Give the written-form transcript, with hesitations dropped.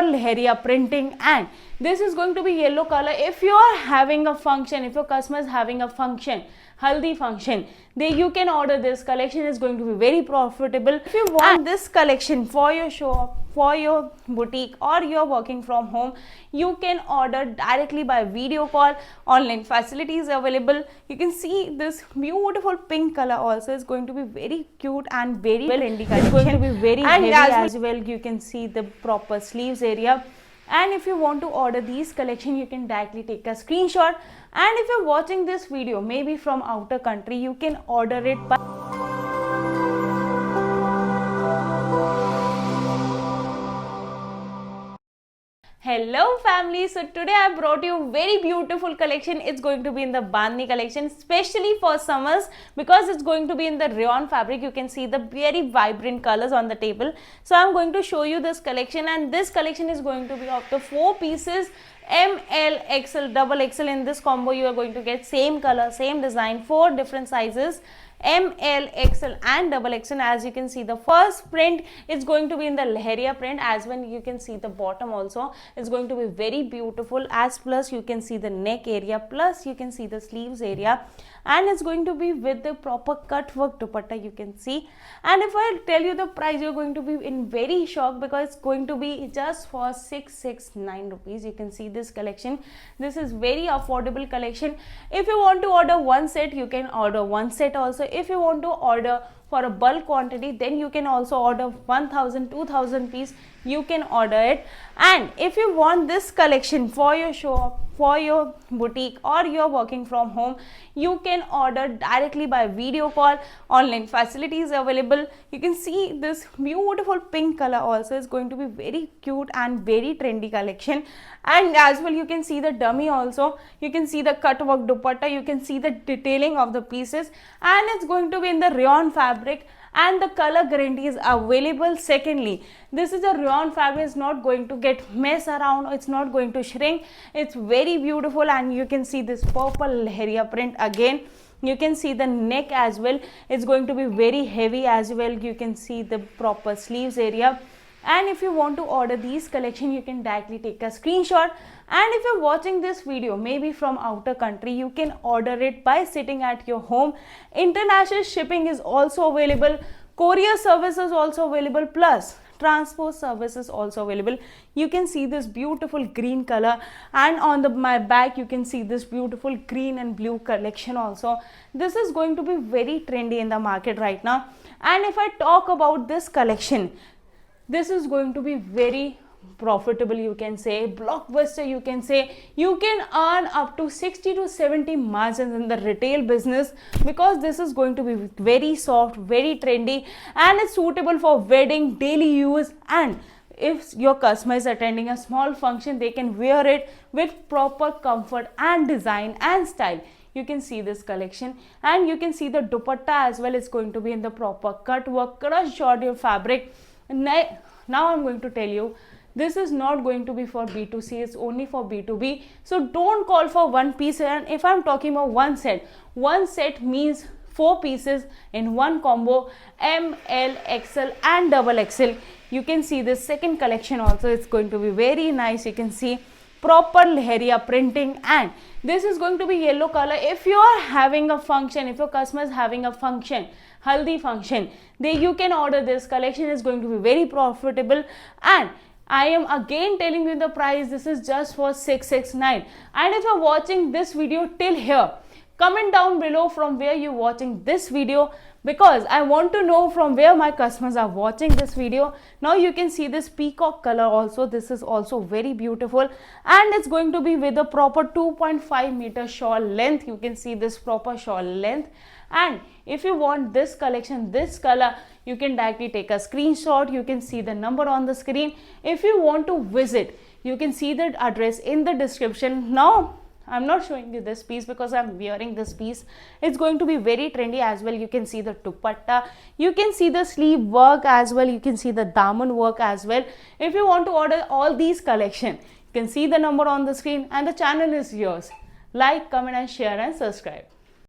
area printing, and this is going to be yellow color. If you are having a function, if your customer is having a function, haldi function, then you can order this collection. Is going to be very profitable. If you want this collection for your shop, for your boutique, or you're working from home, you can order directly by video call. Online facilities available. You can see this beautiful pink color also is going to be very cute and very trendy collection. It's going to be very heavy as well. You can see the proper sleeves area. And if you want to order these collection, you can directly take a screenshot. And if you're watching this video maybe from outer country, you can order it by Hello family, so today I brought you very beautiful collection. It's going to be in the Bandhani collection, especially for summers, because it's going to be in the rayon fabric. You can see the very vibrant colors on the table. So I'm going to show you this collection, and this collection is going to be of the 4 pieces, M, L, XL, double XL. In this combo you are going to get same color, same design, 4 different sizes, M, L, XL and double XL. As you can see, the first print is going to be in the leheria print, as when you can see the bottom also is going to be very beautiful, as plus you can see the neck area, plus you can see the sleeves area, and it's going to be with the proper cut work dupatta, you can see. And if I tell you the price, you're going to be in very shock, because it's going to be just for 669 rupees. You can see this collection. This is very affordable collection. If you want to order one set, you can order one set also. If you want to order for a bulk quantity, then you can also order 1000, 2000 piece, you can order it. And if you want this collection for your shop, for your boutique, or you're working from home, you can order directly by video call. Online facilities available. You can see this beautiful pink color also is going to be very cute and very trendy collection. And as well, you can see the dummy also. You can see the cut work dupatta. You can see the detailing of the pieces, and it's going to be in the rayon fabric, and the color guarantee is available. Secondly, this is a rayon fabric, is not going to get mess around, it's not going to shrink, it's very beautiful. And you can see this purple leheria print again. You can see the neck as well, it's going to be very heavy as well. You can see the proper sleeves area. And if you want to order these collection, you can directly take a screenshot. And if you're watching this video maybe from outer country, you can order it by sitting at your home. International shipping is also available. Courier service is also available, plus transport service is also available. You can see this beautiful green color, and on my back you can see this beautiful green and blue collection also. This is going to be very trendy in the market right now. And if I talk about this collection, this is going to be very profitable, you can say, blockbuster, you can say. You can earn up to 60 to 70 margins in the retail business, because this is going to be very soft, very trendy, and it's suitable for wedding, daily use. And if your customer is attending a small function, they can wear it with proper comfort and design and style. You can see this collection, and you can see the dupatta as well. It's going to be in the proper cut work, crushed Jordan fabric. Now I'm going to tell you, this is not going to be for B2C, it's only for B2B. So don't call for one piece. And if I'm talking about one set means 4 pieces in one combo, M, L, XL and double XL. You can see this second collection also, it's going to be very nice. You can see proper leheria printing, and this is going to be yellow color. If you are having a function, if your customer is having a function, haldi function, then you can order this collection. Is going to be very profitable. And I am again telling you the price, this is just for 669. And if you're watching this video till here, comment down below from where you're watching this video, because I want to know from where my customers are watching this video. Now you can see this peacock color also. This is also very beautiful, and it's going to be with a proper 2.5 meter shawl length. You can see this proper shawl length. And if you want this collection, this color, you can directly take a screenshot. You can see the number on the screen. If you want to visit, you can see the address in the description. Now I'm not showing you this piece because I'm wearing this piece. It's going to be very trendy as well. You can see the dupatta, you can see the sleeve work as well, you can see the daman work as well. If you want to order all these collection, you can see the number on the screen, and the channel is yours. Like, comment and share and subscribe.